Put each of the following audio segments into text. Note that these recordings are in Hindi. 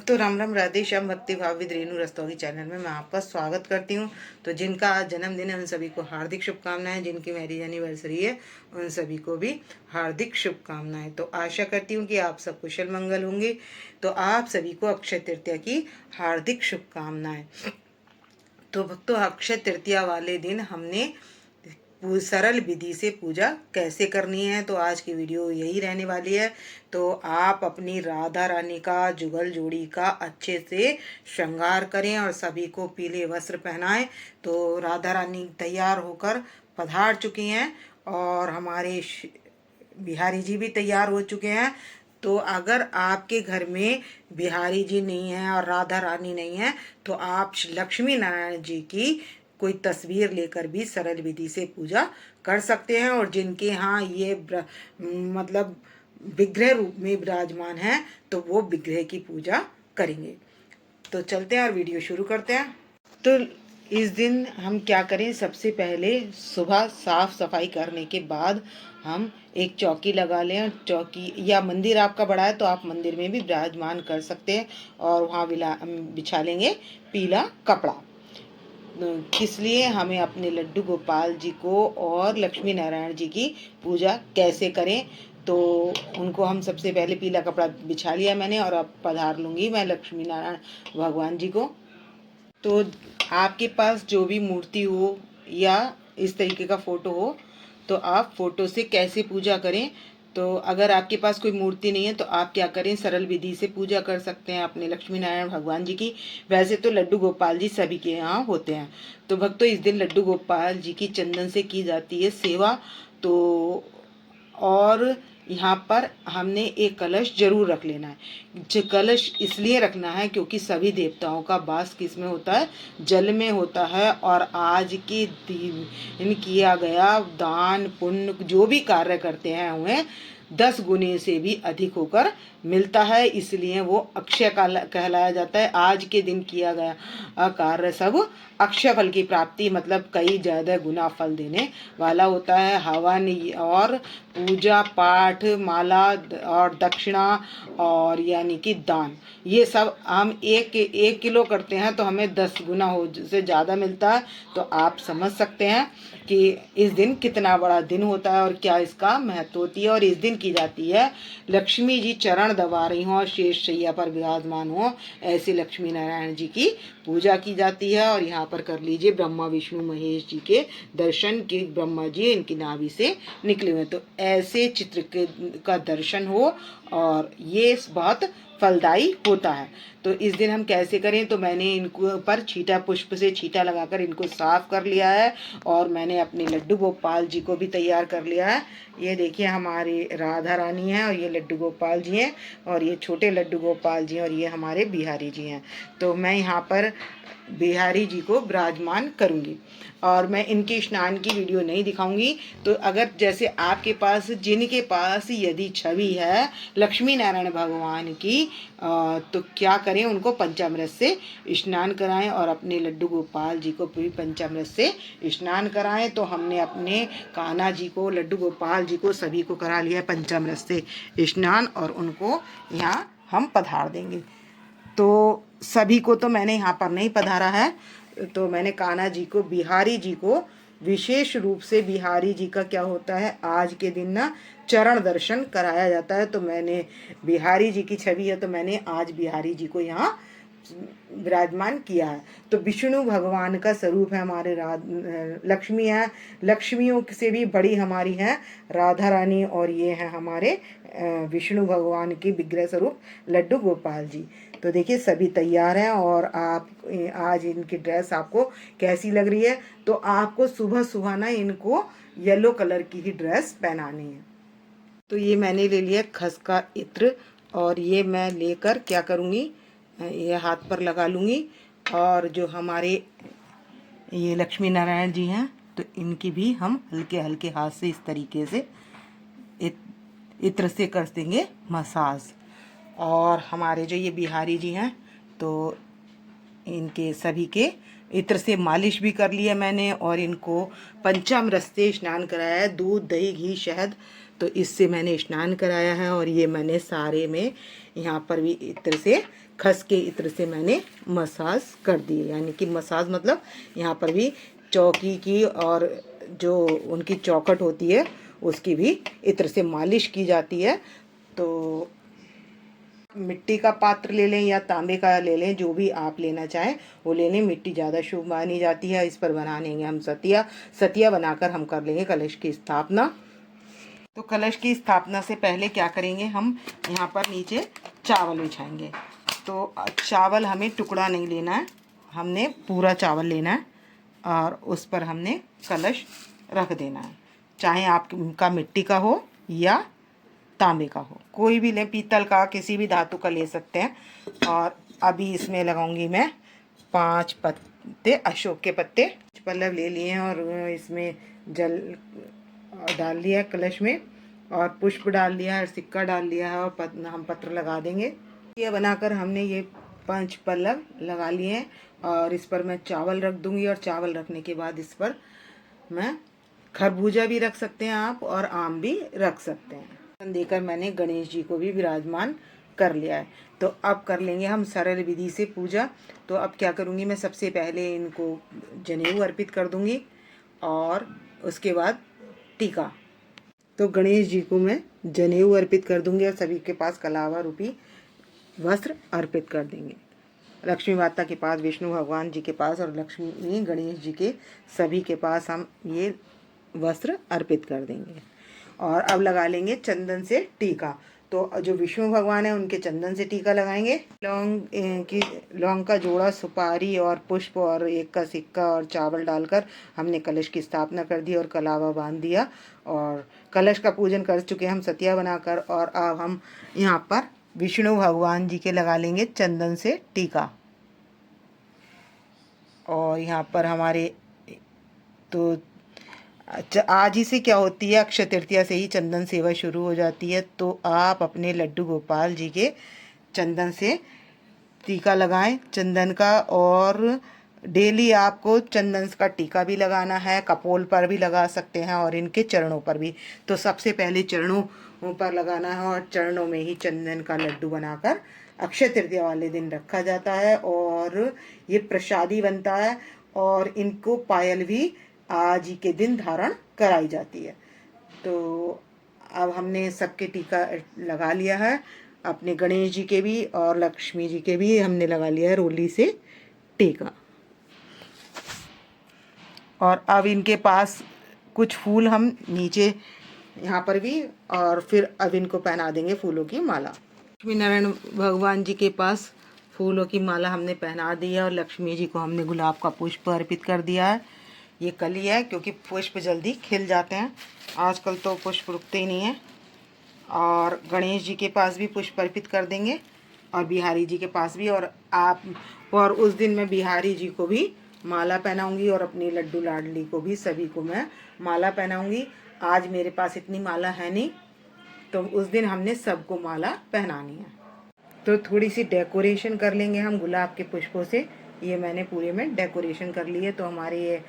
भक्तों राम राम, राधे श्याम। भक्ति भाव विद रेणु रस्तोगी चैनल में मैं आपका स्वागत करती हूँ। तो जिनका आज जन्मदिन है उन सभी को हार्दिक शुभकामनाएं, जिनकी मैरिज एनिवर्सरी है उन सभी को भी हार्दिक शुभकामनाएं। तो आशा करती हूँ कि आप सब कुशल मंगल होंगे। तो आप सभी को अक्षय तृतीया की हार्दिक शुभकामनाएं। तो भक्तों, अक्षय तृतीया वाले दिन हमने सरल विधि से पूजा कैसे करनी है, तो आज की वीडियो यही रहने वाली है। तो आप अपनी राधा रानी का, जुगल जोड़ी का अच्छे से श्रृंगार करें और सभी को पीले वस्त्र पहनाएं। तो राधा रानी तैयार होकर पधार चुकी हैं और हमारे बिहारी जी भी तैयार हो चुके हैं। तो अगर आपके घर में बिहारी जी नहीं है और राधा रानी नहीं है, तो आप लक्ष्मी नारायण जी की कोई तस्वीर लेकर भी सरल विधि से पूजा कर सकते हैं। और जिनके यहाँ ये मतलब विग्रह रूप में विराजमान है तो वो विग्रह की पूजा करेंगे। तो चलते हैं और वीडियो शुरू करते हैं। तो इस दिन हम क्या करें, सबसे पहले सुबह साफ सफाई करने के बाद हम एक चौकी लगा लें। चौकी या मंदिर आपका बड़ा है तो आप मंदिर में भी विराजमान कर सकते हैं और वहाँ बिछा लेंगे पीला कपड़ा। इसलिए हमें अपने लड्डू गोपाल जी को और लक्ष्मी नारायण जी की पूजा कैसे करें, तो उनको हम सबसे पहले पीला कपड़ा बिछा लिया मैंने और अब पधार लूँगी मैं लक्ष्मी नारायण भगवान जी को। तो आपके पास जो भी मूर्ति हो या इस तरीके का फ़ोटो हो तो आप फ़ोटो से कैसे पूजा करें। तो अगर आपके पास कोई मूर्ति नहीं है तो आप क्या करें, सरल विधि से पूजा कर सकते हैं अपने लक्ष्मी नारायण भगवान जी की। वैसे तो लड्डू गोपाल जी सभी के यहाँ होते हैं। तो भक्तों, इस दिन लड्डू गोपाल जी की चंदन से की जाती है सेवा। तो और यहाँ पर हमने एक कलश जरूर रख लेना है। जो कलश इसलिए रखना है क्योंकि सभी देवताओं का वास किस में होता है, जल में होता है। और आज के दिन किया गया दान पुण्य जो भी कार्य करते हैं उन्हें 10 गुने से भी अधिक होकर मिलता है, इसलिए वो अक्षय कहलाया जाता है। आज के दिन किया गया कार्य सब अक्षय फल की प्राप्ति मतलब कई ज़्यादा गुना फल देने वाला होता है। हवन और पूजा पाठ, माला और दक्षिणा और यानी कि दान, ये सब हम एक किलो करते हैं तो हमें 10 गुना हो से ज़्यादा मिलता है। तो आप समझ सकते हैं कि इस दिन कितना बड़ा दिन होता है और क्या इसका महत्व होती है। और इस दिन की जाती है लक्ष्मी जी चरण दबा रही हों और शेष शैया पर विराजमान हो, ऐसे लक्ष्मी नारायण जी की पूजा की जाती है। और यहाँ पर कर लीजिए ब्रह्मा विष्णु महेश जी के दर्शन की, ब्रह्मा जी इनकी नाभि से निकले हुए, तो ऐसे चित्र का दर्शन हो और ये बहुत फलदायी होता है। तो इस दिन हम कैसे करें, तो मैंने इनको पर छीटा पुष्प से छीटा लगाकर इनको साफ कर लिया है और मैंने अपने लड्डू गोपाल जी को भी तैयार कर लिया है। ये देखिए हमारी राधा रानी है और ये लड्डू गोपाल जी हैं और ये छोटे लड्डू गोपाल जी हैं और ये हमारे बिहारी जी हैं। तो मैं यहाँ पर बिहारी जी को विराजमान करूँगी और मैं इनके स्नान की वीडियो नहीं दिखाऊंगी। तो अगर जैसे आपके पास, जिनके पास यदि छवि है लक्ष्मी नारायण भगवान की, तो क्या करें, उनको पंचामृत से स्नान कराएं और अपने लड्डू गोपाल जी को भी पंचामृत से स्नान कराएं। तो हमने अपने कान्हा जी को, लड्डू गोपाल जी को, सभी को करा लिया है पंचामृत से स्नान और उनको यहाँ हम पधार देंगे। तो सभी को तो मैंने यहाँ पर नहीं पधारा है, तो मैंने कान्हा जी को, बिहारी जी को विशेष रूप से, बिहारी जी का क्या होता है आज के दिन ना चरण दर्शन कराया जाता है। तो मैंने बिहारी जी की छवि है तो मैंने आज बिहारी जी को यहाँ विराजमान किया है। तो विष्णु भगवान का स्वरूप है हमारे लक्ष्मी है, लक्ष्मियों से भी बड़ी हमारी है राधा रानी और ये है हमारे विष्णु भगवान की विग्रह स्वरूप लड्डू गोपाल जी। तो देखिए सभी तैयार हैं और आप आज इनकी ड्रेस आपको कैसी लग रही है, तो आपको सुबह सुबह ना इनको येलो कलर की ही ड्रेस पहनानी है। तो ये मैंने ले लिया खस का इत्र और ये मैं लेकर क्या करूँगी, ये हाथ पर लगा लूँगी। और जो हमारे ये लक्ष्मी नारायण जी हैं तो इनकी भी हम हल्के हल्के हाथ से इस तरीके से इत्र से कर देंगे मसाज। और हमारे जो ये बिहारी जी हैं तो इनके सभी के इत्र से मालिश भी कर लिया मैंने और इनको पंचामृत से स्नान कराया है, दूध दही घी शहद, तो इससे मैंने स्नान कराया है। और ये मैंने सारे में यहाँ पर भी इत्र से खस के इत्र से मैंने मसाज कर दिए, यानी कि मसाज मतलब यहाँ पर भी चौकी की और जो उनकी चौखट होती है उसकी भी इत्र से मालिश की जाती है। तो मिट्टी का पात्र ले लें या तांबे का ले लें, जो भी आप लेना चाहें वो ले लें। मिट्टी ज़्यादा शुभ मानी जाती है। इस पर बना लेंगे हम सतिया बनाकर हम कर लेंगे कलश की स्थापना। तो कलश की स्थापना से पहले क्या करेंगे, हम यहाँ पर नीचे चावल बिछाएंगे। तो चावल हमें टुकड़ा नहीं लेना है, हमने पूरा चावल लेना है और उस पर हमने कलश रख देना है। चाहे आपका मिट्टी का हो या तांबे का हो, कोई भी लें, पीतल का, किसी भी धातु का ले सकते हैं। और अभी इसमें लगाऊंगी मैं 5 पत्ते अशोक के पत्ते, पल्लव ले लिए हैं और इसमें जल डाल लिया है कलश में और पुष्प डाल दिया है, सिक्का डाल लिया है और हम पत्र लगा देंगे। ये बनाकर हमने ये 5 पल्लव लगा लिए हैं और इस पर मैं चावल रख दूंगी। और चावल रखने के बाद इस पर मैं खरबूजा भी रख सकते हैं आप और आम भी रख सकते हैं। देकर मैंने गणेश जी को भी विराजमान कर लिया है। तो अब कर लेंगे हम सरल विधि से पूजा। तो अब क्या करूँगी, मैं सबसे पहले इनको जनेऊ अर्पित कर दूँगी और उसके बाद टीका। तो गणेश जी को मैं जनेऊ अर्पित कर दूँगी और सभी के पास कलावा रूपी वस्त्र अर्पित कर देंगे। लक्ष्मी माता के पास, विष्णु भगवान जी के पास और लक्ष्मी गणेश जी के सभी के पास हम ये वस्त्र अर्पित कर देंगे। और अब लगा लेंगे चंदन से टीका। तो जो विष्णु भगवान है उनके चंदन से टीका लगाएंगे। लौंग का जोड़ा, सुपारी और पुष्प और 1 का सिक्का और चावल डालकर हमने कलश की स्थापना कर दी और कलावा बांध दिया और कलश का पूजन कर चुके हम सतिया बनाकर। और अब हम यहाँ पर विष्णु भगवान जी के लगा लेंगे चंदन से टीका। और यहाँ पर हमारे तो आज ही से क्या होती है, अक्षय तृतीया से ही चंदन सेवा शुरू हो जाती है। तो आप अपने लड्डू गोपाल जी के चंदन से टीका लगाएं, चंदन का। और डेली आपको चंदन का टीका भी लगाना है, कपोल पर भी लगा सकते हैं और इनके चरणों पर भी। तो सबसे पहले चरणों पर लगाना है और चरणों में ही चंदन का लड्डू बनाकर अक्षय तृतीया वाले दिन रखा जाता है और ये प्रसादी बनता है। और इनको पायल भी आज ही के दिन धारण कराई जाती है। तो अब हमने सबके टीका लगा लिया है, अपने गणेश जी के भी और लक्ष्मी जी के भी हमने लगा लिया है रोली से टीका। और अब इनके पास कुछ फूल हम नीचे यहाँ पर भी, और फिर अब इनको पहना देंगे फूलों की माला। लक्ष्मी नारायण भगवान जी के पास फूलों की माला हमने पहना दी है और लक्ष्मी जी को हमने गुलाब का पुष्प अर्पित कर दिया है। ये कली है क्योंकि पुष्प जल्दी खिल जाते हैं, आजकल तो पुष्प रुकते ही नहीं हैं। और गणेश जी के पास भी पुष्प अर्पित कर देंगे और बिहारी जी के पास भी। और उस दिन मैं बिहारी जी को भी माला पहनाऊंगी और अपनी लड्डू लाडली को भी, सभी को मैं माला पहनाऊंगी। आज मेरे पास इतनी माला है नहीं, तो उस दिन हमने सबको माला पहनानी है। तो थोड़ी सी डेकोरेशन कर लेंगे हम गुलाब के पुष्पों से। ये मैंने पूरे में डेकोरेशन कर ली है। तो हमारे ये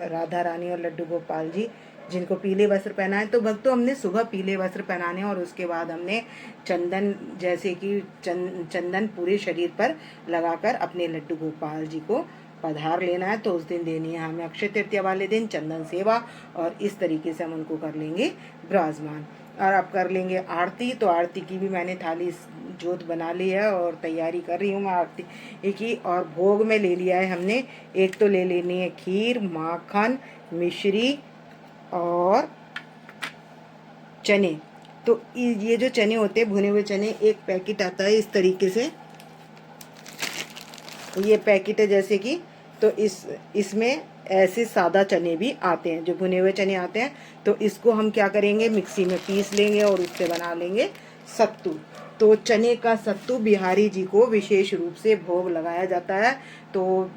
राधा रानी और लड्डू गोपाल जी जिनको पीले वस्त्र पहना है, तो भक्तों हमने सुबह पीले वस्त्र पहनाने और उसके बाद हमने चंदन, जैसे कि चंदन पूरे शरीर पर लगाकर अपने लड्डू गोपाल जी को पधार लेना है। तो उस दिन देनी है हमें अक्षय तृतीया वाले दिन चंदन सेवा और इस तरीके से हम उनको कर लेंगे विराजमान। और अब कर लेंगे आरती। तो आरती की भी मैंने थाली जोत बना ली है और तैयारी कर रही हूँ मैं आरती की। और भोग में ले लिया है हमने, एक तो ले लेनी है खीर, माखन, मिश्री और चने। तो ये जो चने होते हैं भुने हुए चने, एक पैकेट आता है इस तरीके से, ये पैकेट है जैसे कि। तो इसमें ऐसे सादा चने भी आते हैं, जो भुने हुए चने आते हैं। तो इसको हम क्या करेंगे, मिक्सी में पीस लेंगे और उससे बना लेंगे सत्तू। तो चने का सत्तू बिहारी जी को विशेष रूप से भोग लगाया जाता है। तो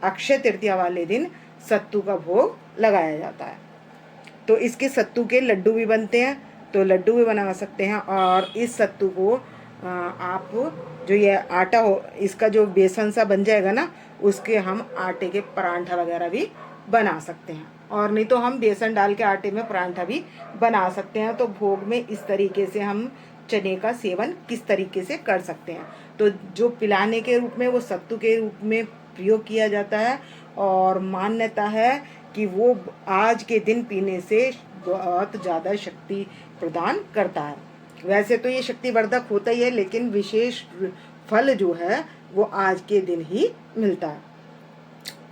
अक्षय तृतीया वाले दिन सत्तू का भोग लगाया जाता है। तो इसके सत्तू के लड्डू भी बनते हैं, तो लड्डू भी बना सकते हैं। और इस सत्तू को आप जो ये आटा हो, इसका जो बेसन सा बन जाएगा ना, उसके हम आटे के परांठा वगैरह भी बना सकते हैं। और नहीं तो हम बेसन डाल के आटे में परांठा भी बना सकते हैं। तो भोग में इस तरीके से हम चने का सेवन किस तरीके से कर सकते हैं। तो जो पिलाने के रूप में, वो सत्तू के रूप में प्रयोग किया जाता है, और मान्यता है कि वो आज के दिन पीने से बहुत ज़्यादा शक्ति प्रदान करता है। वैसे तो ये शक्तिवर्धक होता ही है, लेकिन विशेष फल जो है वो आज के दिन ही मिलता है।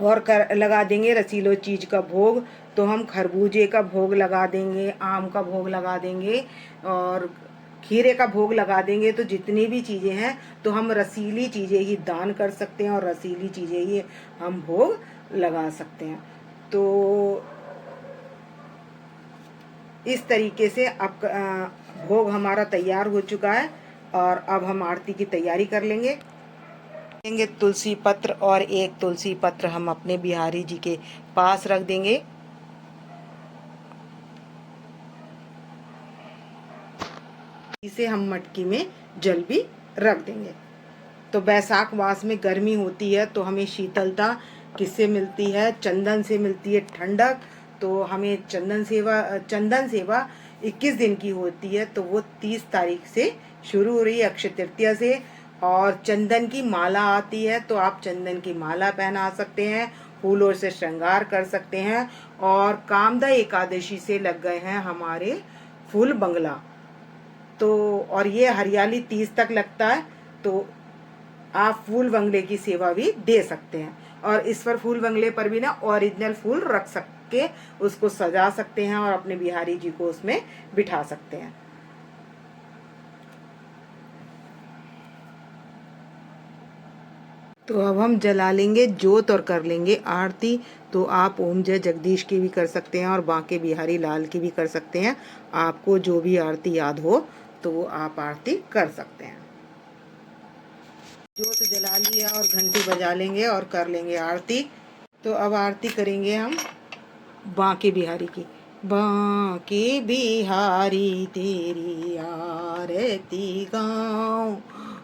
और लगा देंगे रसीलो चीज का भोग, तो हम खरबूजे का भोग लगा देंगे, आम का भोग लगा देंगे, और खीरे का भोग लगा देंगे। तो जितनी भी चीज़ें हैं, तो हम रसीली चीज़ें ही दान कर सकते हैं, और रसीली चीज़ें ही हम भोग लगा सकते हैं। तो इस तरीके से अब भोग हमारा तैयार हो चुका है, और अब हम आरती की तैयारी कर लेंगे। तुलसी पत्र, और एक तुलसी पत्र हम अपने बिहारी जी के पास रख देंगे। इसे हम मटकी में जल भी रख देंगे। तो बैसाख मास में गर्मी होती है, तो हमें शीतलता किससे मिलती है? चंदन से मिलती है, ठंडक। तो हमें चंदन सेवा 21 दिन की होती है, तो वो 30 तारीख से शुरू हो रही है, अक्षय तृतीया से। और चंदन की माला आती है, तो आप चंदन की माला पहना सकते हैं, फूलों से श्रृंगार कर सकते हैं। और कामदा एकादशी से लग गए हैं हमारे फूल बंगला, तो और ये हरियाली 30 तक लगता है। तो आप फूल बंगले की सेवा भी दे सकते हैं, और इस पर फूल बंगले पर भी ना ओरिजिनल फूल रख सके, उसको सजा सकते हैं, और अपने बिहारी जी को उसमें बिठा सकते हैं। तो अब हम जला लेंगे जोत और कर लेंगे आरती। तो आप ओम जय जगदीश की भी कर सकते हैं, और बांके बिहारी लाल की भी कर सकते हैं। आपको जो भी आरती याद हो तो वो आप आरती कर सकते हैं। जोत जला लिया और घंटी बजा लेंगे और कर लेंगे आरती। तो अब आरती करेंगे हम बांके बिहारी की। बांके बिहारी तेरी आरती गाऊं,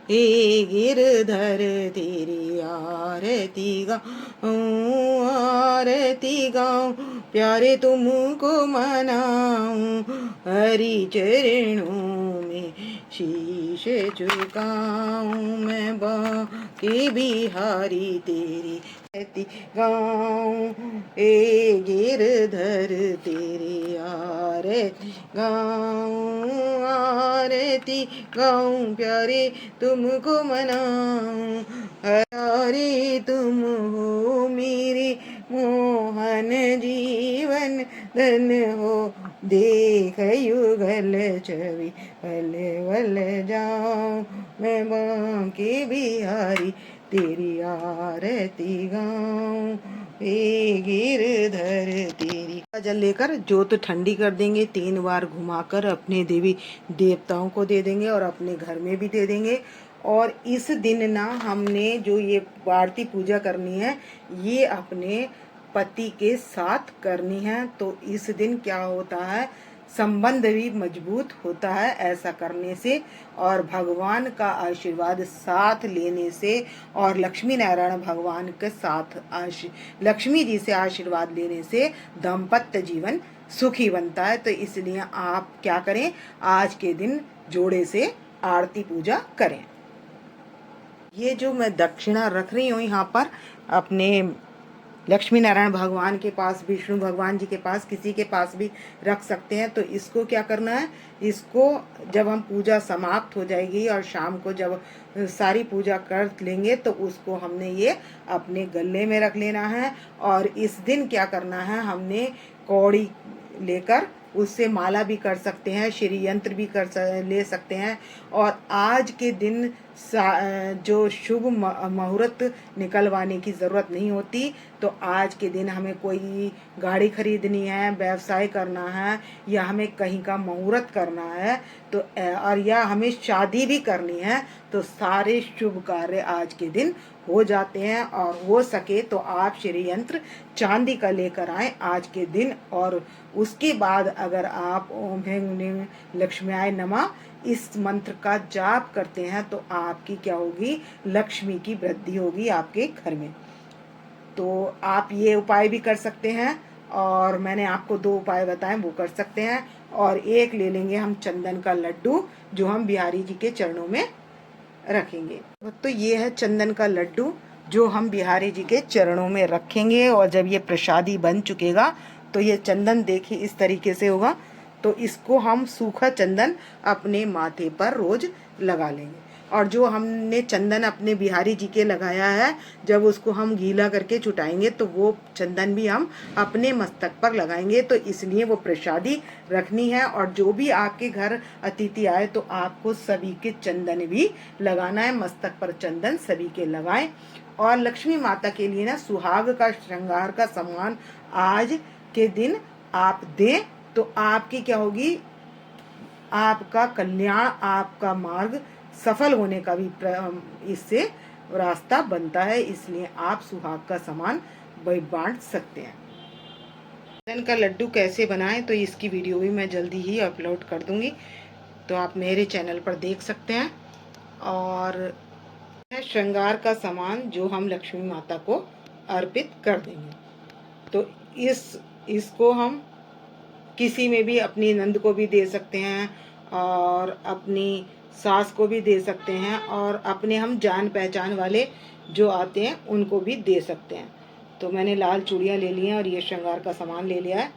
हे गिरधर तेरी आरती गाऊं, आरती गाऊं, प्यारे तुमको मनाऊं, हरि चरणों में शीश झुकाऊं, मैं बांके बिहारी तेरी आरती गाऊं, ए गिरधर तेरी आरती गाऊं, आरती गाऊं, प्यारे तुमको मनाऊं, हरे तुम हो मेरे मोहन जीवन धन हो, देख युगल छवि वल वल जाऊं, मैं बांके बिहारी तेरी आरती गाऊं, हे गिरधर तेरी। जल लेकर जोत ठंडी कर देंगे, 3 बार घुमाकर अपने देवी देवताओं को दे देंगे, और अपने घर में भी दे देंगे। और इस दिन ना हमने जो ये आरती पूजा करनी है, ये अपने पति के साथ करनी है। तो इस दिन क्या होता है, संबंध भी मजबूत होता है ऐसा करने से, और भगवान का आशीर्वाद साथ लेने से, और लक्ष्मी नारायण भगवान के साथ लक्ष्मी जी से आशीर्वाद लेने से दाम्पत्य जीवन सुखी बनता है। तो इसलिए आप क्या करें, आज के दिन जोड़े से आरती पूजा करें। ये जो मैं दक्षिणा रख रही हूँ यहाँ पर अपने लक्ष्मी नारायण भगवान के पास, विष्णु भगवान जी के पास, किसी के पास भी रख सकते हैं। तो इसको क्या करना है, इसको जब हम पूजा समाप्त हो जाएगी और शाम को जब सारी पूजा कर लेंगे, तो उसको हमने ये अपने गले में रख लेना है। और इस दिन क्या करना है, हमने कौड़ी लेकर उससे माला भी कर सकते हैं, श्री यंत्र भी ले सकते हैं। और आज के दिन जो शुभ मुहूर्त निकलवाने की ज़रूरत नहीं होती। तो आज के दिन हमें कोई गाड़ी खरीदनी है, व्यवसाय करना है, या हमें कहीं का मुहूर्त करना है, तो और या हमें शादी भी करनी है, तो सारे शुभ कार्य आज के दिन हो जाते हैं। और हो सके तो आप श्री यंत्र चांदी का लेकर आए आज के दिन। और उसके बाद अगर आप ओम ह्रीं लक्ष्म्याय नमः इस मंत्र का जाप करते हैं तो आपकी क्या होगी, लक्ष्मी की वृद्धि होगी आपके घर में। तो आप ये उपाय भी कर सकते हैं, और मैंने आपको 2 उपाय बताए वो कर सकते हैं। और एक ले लेंगे हम चंदन का लड्डू, जो हम बिहारी जी के चरणों में रखेंगे। तो ये है चंदन का लड्डू जो हम बिहारी जी के चरणों में रखेंगे, और जब ये प्रसादी बन चुकेगा तो ये चंदन देखिए इस तरीके से होगा। तो इसको हम सूखा चंदन अपने माथे पर रोज लगा लेंगे, और जो हमने चंदन अपने बिहारी जी के लगाया है, जब उसको हम गीला करके छुटाएंगे तो वो चंदन भी हम अपने मस्तक पर लगाएंगे। तो इसलिए वो प्रसादी रखनी है, और जो भी आपके घर अतिथि आए तो आपको सभी के चंदन भी लगाना है, मस्तक पर चंदन सभी के लगाएं। और लक्ष्मी माता के लिए ना सुहाग का श्रृंगार का सामान आज के दिन आप दें तो आपकी क्या होगी, आपका कल्याण, आपका मार्ग सफल होने का भी इससे रास्ता बनता है। इसलिए आप सुहाग का सामान बांट सकते हैं। चंदन का लड्डू कैसे बनाएं तो इसकी वीडियो भी मैं जल्दी ही अपलोड कर दूंगी, तो आप मेरे चैनल पर देख सकते हैं। और श्रृंगार का सामान जो हम लक्ष्मी माता को अर्पित कर देंगे, तो इसको हम किसी में भी, अपनी नंद को भी दे सकते हैं, और अपनी सास को भी दे सकते हैं, और अपने हम जान पहचान वाले जो आते हैं उनको भी दे सकते हैं। तो मैंने लाल चूड़ियाँ ले ली हैं और ये श्रृंगार का सामान ले लिया है।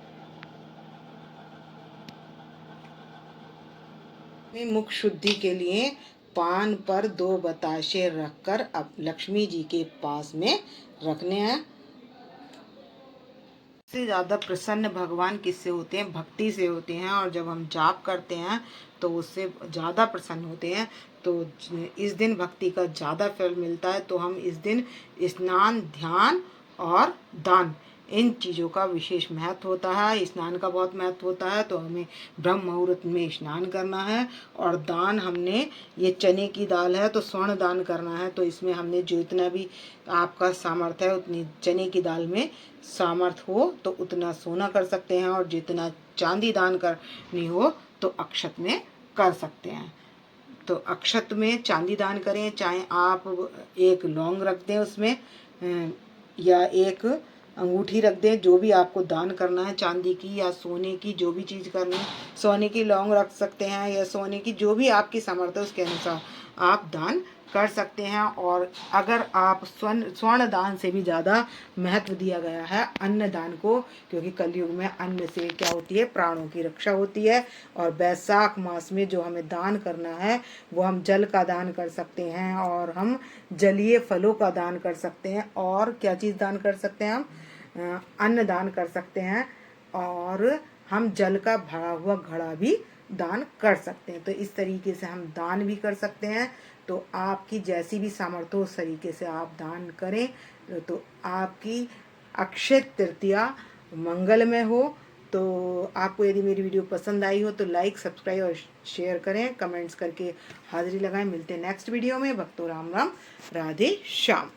मुख शुद्धि के लिए पान पर 2 बताशे रखकर अब लक्ष्मी जी के पास में रखने हैं। सबसे ज़्यादा प्रसन्न भगवान किससे होते हैं, भक्ति से होते हैं, और जब हम जाप करते हैं तो उससे ज़्यादा प्रसन्न होते हैं। तो इस दिन भक्ति का ज़्यादा फल मिलता है। तो हम इस दिन स्नान, ध्यान और दान, इन चीज़ों का विशेष महत्व होता है। स्नान का बहुत महत्व होता है, तो हमें ब्रह्म मुहूर्त में स्नान करना है। और दान, हमने ये चने की दाल है तो स्वर्ण दान करना है। तो इसमें हमने जो इतना भी आपका सामर्थ्य है, उतनी चने की दाल में सामर्थ्य हो तो उतना सोना कर सकते हैं, और जितना चांदी दान करनी हो तो अक्षत में कर सकते हैं। तो अक्षत में चांदी दान करें, चाहे आप एक लौंग रख दें उसमें, या एक अंगूठी रख दें, जो भी आपको दान करना है, चांदी की या सोने की, जो भी चीज़ करनी है। सोने की लौंग रख सकते हैं, या सोने की जो भी आपकी सामर्थ्य उसके अनुसार आप दान कर सकते हैं। और अगर आप स्वर्ण दान से भी ज़्यादा महत्व दिया गया है अन्न दान को, क्योंकि कलयुग में अन्न से क्या होती है, प्राणों की रक्षा होती है। और बैसाख मास में जो हमें दान करना है वो हम जल का दान कर सकते हैं, और हम जलीय फलों का दान कर सकते हैं। और क्या चीज़ दान कर सकते हैं, हम अन्न दान कर सकते हैं, और हम जल का भरा हुआ घड़ा भी दान कर सकते हैं। तो इस तरीके से हम दान भी कर सकते हैं। तो आपकी जैसी भी सामर्थ्य हो उस तरीके से आप दान करें, तो आपकी अक्षय तृतीया मंगलमय हो। तो आपको यदि मेरी वीडियो पसंद आई हो तो लाइक, सब्सक्राइब और शेयर करें, कमेंट्स करके हाजिरी लगाएं। मिलते हैं नेक्स्ट वीडियो में। भक्तों राम राम, राधे श्याम।